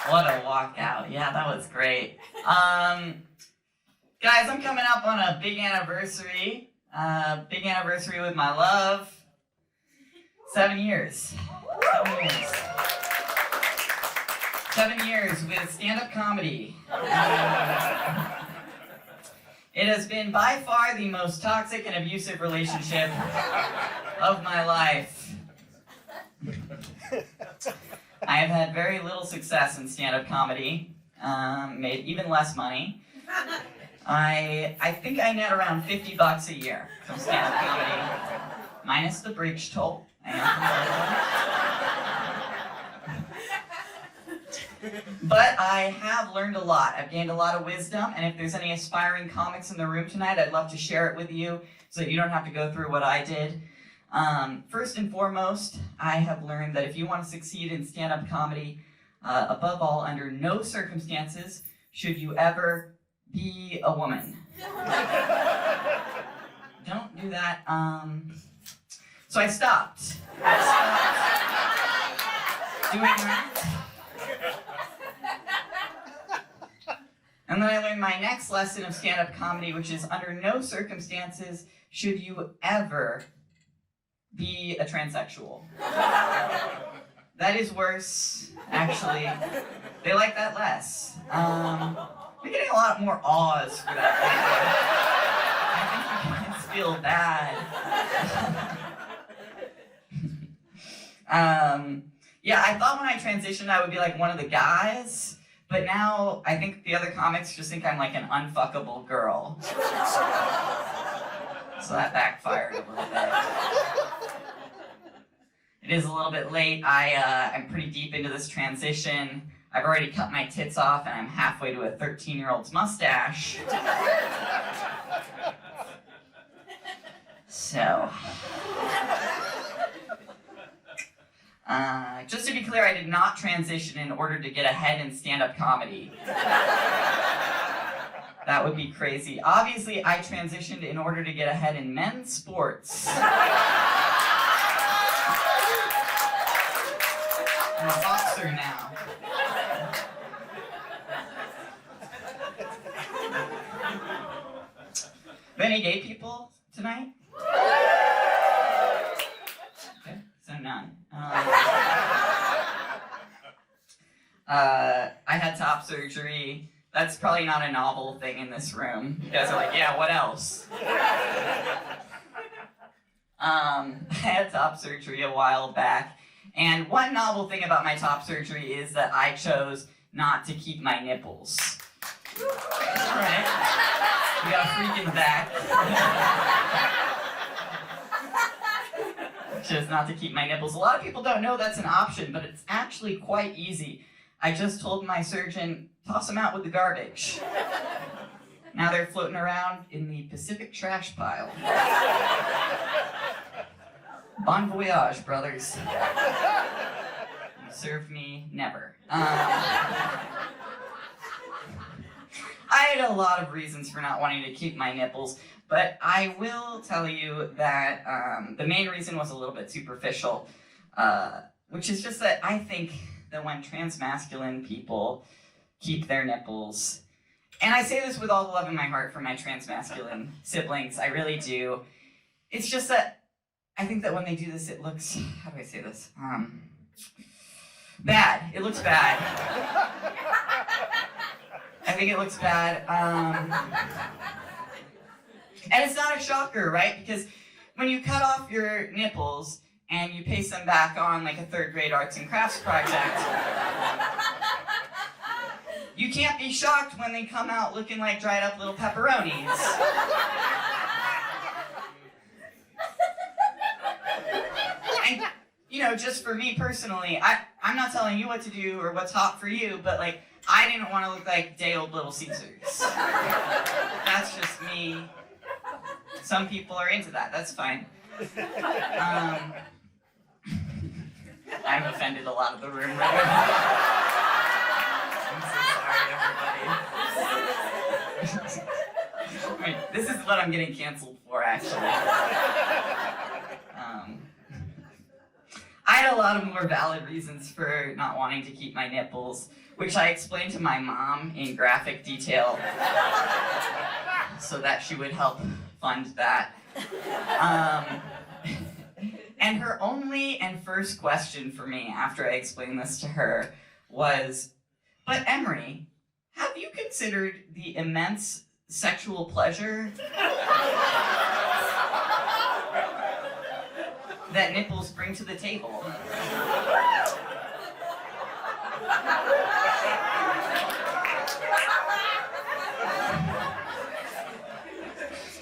What a walkout. Yeah, that was great. Guys, I'm coming up on a big anniversary. Big anniversary with my love. 7 years. 7 years. 7 years with stand-up comedy. It has been by far the most toxic and abusive relationship of my life. I have had very little success in stand-up comedy, made even less money. I think I net around $50 a year from stand-up comedy, minus the bridge toll. But I have learned a lot. I've gained a lot of wisdom, and if there's any aspiring comics in the room tonight, I'd love to share it with you so that you don't have to go through what I did. First and foremost, I have learned that if you want to succeed in stand-up comedy, above all, under no circumstances should you ever be a woman. Don't do that. So I stopped. Doing that. And then I learned my next lesson of stand-up comedy, which is under no circumstances should you ever be a transsexual. That is worse, actually. They like that less. We're getting a lot more awes for that. I think you guys feel bad. Yeah, I thought when I transitioned I would be like one of the guys, but now I think the other comics just think I'm like an unfuckable girl. So that backfired a little bit. It is a little bit late. I'm pretty deep into this transition. I've already cut my tits off and I'm halfway to a 13-year-old's mustache. So, just to be clear, I did not transition in order to get ahead in stand-up comedy. That would be crazy. Obviously, I transitioned in order to get ahead in men's sports. I'm a boxer now. Any gay people tonight? Okay, so none. I had top surgery. That's probably not a novel thing in this room. You guys are like, yeah, what else? I had top surgery a while back, and one novel thing about my top surgery is that I chose not to keep my nipples. Alright. We got a freak in the back. Chose not to keep my nipples. A lot of people don't know that's an option, but it's actually quite easy. I just told my surgeon, toss them out with the garbage. Now they're floating around in the Pacific trash pile. Bon voyage, brothers. You served me never. I had a lot of reasons for not wanting to keep my nipples, but I will tell you that the main reason was a little bit superficial, which is just that I think that when transmasculine people keep their nipples, and I say this with all the love in my heart for my transmasculine siblings, I really do, it's just that I think that when they do this, it looks, how do I say this? Bad. It looks bad. I think it looks bad. And it's not a shocker, right? Because when you cut off your nipples and you paste them back on like a third grade arts and crafts project, you can't be shocked when they come out looking like dried up little pepperonis. And, you know, just for me personally, I'm not telling you what to do or what's hot for you, but like, I didn't want to look like day-old Little Caesars. That's just me. Some people are into that, that's fine. I've offended a lot of the room right now. I'm so sorry, everybody. Wait, this is what I'm getting canceled for, actually. I had a lot of more valid reasons for not wanting to keep my nipples, which I explained to my mom in graphic detail so that she would help fund that. And her only and first question for me after I explained this to her was, "But Emery, have you considered the immense sexual pleasure that nipples bring to the table?"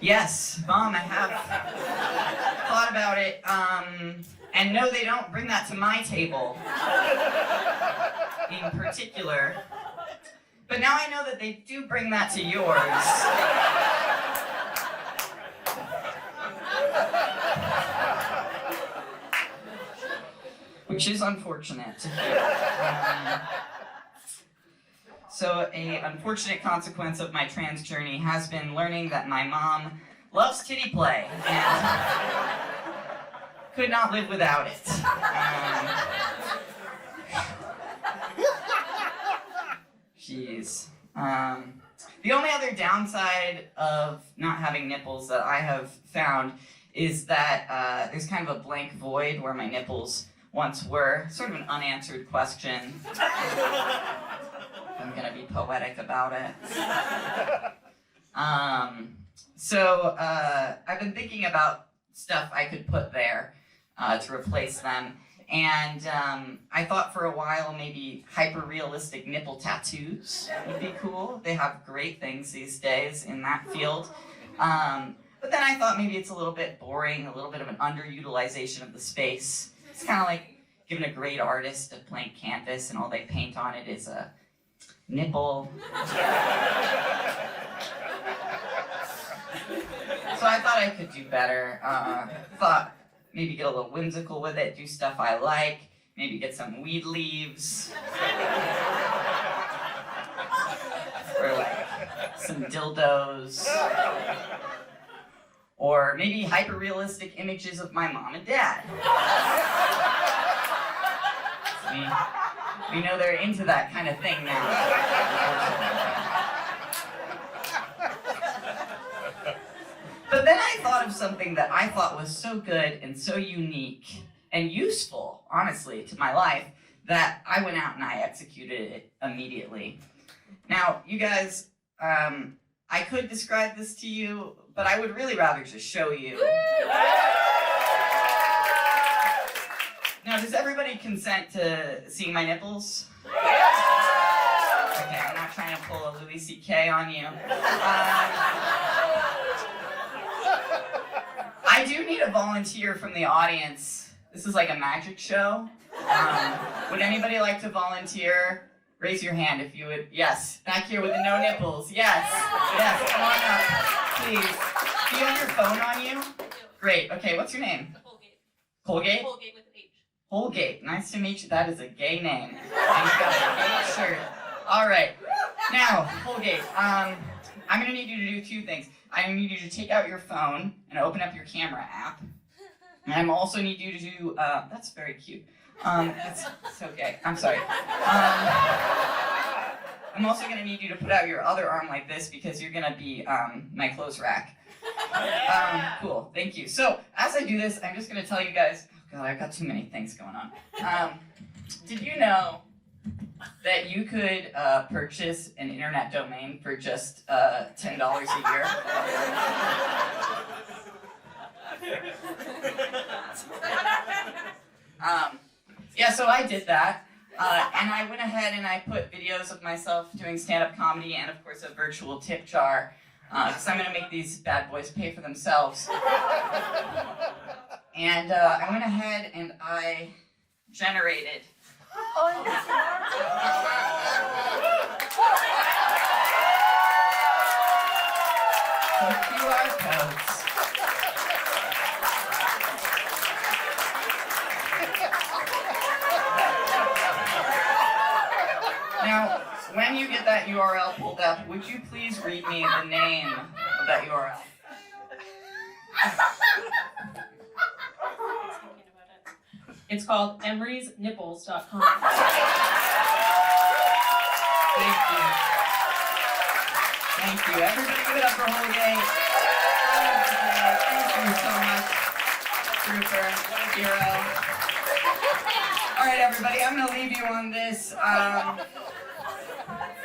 Yes, Mom, I have thought about it, and no, they don't bring that to my table in particular. But now I know that they do bring that to yours. Which is unfortunate to hear. So an unfortunate consequence of my trans journey has been learning that my mom loves titty play and could not live without it. Jeez. The only other downside of not having nipples that I have found is that there's kind of a blank void where my nipples once were, sort of an unanswered question. I'm gonna be poetic about it. I've been thinking about stuff I could put there to replace them. And I thought for a while maybe hyper-realistic nipple tattoos would be cool. They have great things these days in that field. But then I thought maybe it's a little bit boring, a little bit of an underutilization of the space. It's kind of like giving a great artist a blank canvas and all they paint on it is a nipple. So I thought I could do better. Thought maybe get a little whimsical with it, do stuff I like, maybe get some weed leaves. Or like some dildos. Or maybe hyper-realistic images of my mom and dad. We know they're into that kind of thing now. But then I thought of something that I thought was so good and so unique and useful, honestly, to my life, that I went out and I executed it immediately. Now, you guys, I could describe this to you, but I would really rather just show you. Now, does everybody consent to seeing my nipples? Okay, I'm not trying to pull a Louis C.K. on you. I do need a volunteer from the audience. This is like a magic show. Would anybody like to volunteer? Raise your hand if you would. Yes, back here with the no nipples. Yes, yes, come on up, please. Do you have your phone on you? Great, okay, what's your name? Colgate. Colgate? Colgate with an H. Colgate, nice to meet you. That is a gay name. And you've got a gay shirt. All right, now, Colgate, I'm gonna need you to do two things. I need you to take out your phone and open up your camera app. And I also need you to do, that's very cute. It's okay, I'm sorry. I'm also gonna need you to put out your other arm like this because you're gonna be my clothes rack. Cool, thank you. So, as I do this, I'm just gonna tell you guys, oh God, I've got too many things going on. Did you know that you could purchase an internet domain for just $10 a year? Yeah, so I did that, and I went ahead and I put videos of myself doing stand-up comedy and, of course, a virtual tip jar, because I'm going to make these bad boys pay for themselves. And I went ahead and I generated some QR codes. Now, when you get that URL pulled up, would you please read me the name of that URL? It's called emerysnipples.com. Thank you. Everybody give it up for Jose. Thank you so much. Trooper, what a hero. All right, everybody, I'm going to leave you on this.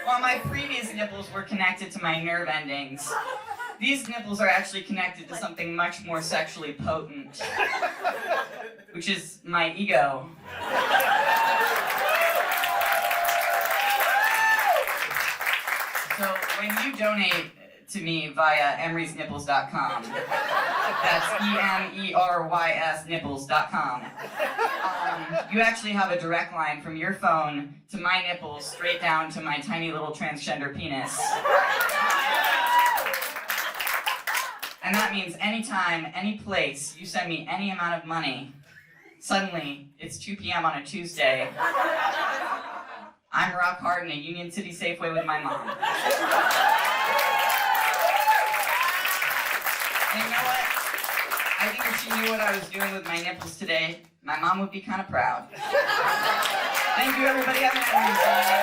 While my previous nipples were connected to my nerve endings, these nipples are actually connected to something much more sexually potent, which is my ego. So when you donate to me via emerysnipples.com, that's EMERYS nipples.com, you actually have a direct line from your phone to my nipples straight down to my tiny little transgender penis. And that means anytime, any place, you send me any amount of money, suddenly it's 2 p.m. on a Tuesday, I'm rock hard in a Union City Safeway with my mom. And you know what? I think if she knew what I was doing with my nipples today, my mom would be kind of proud. Thank you, everybody. Have an amazing day.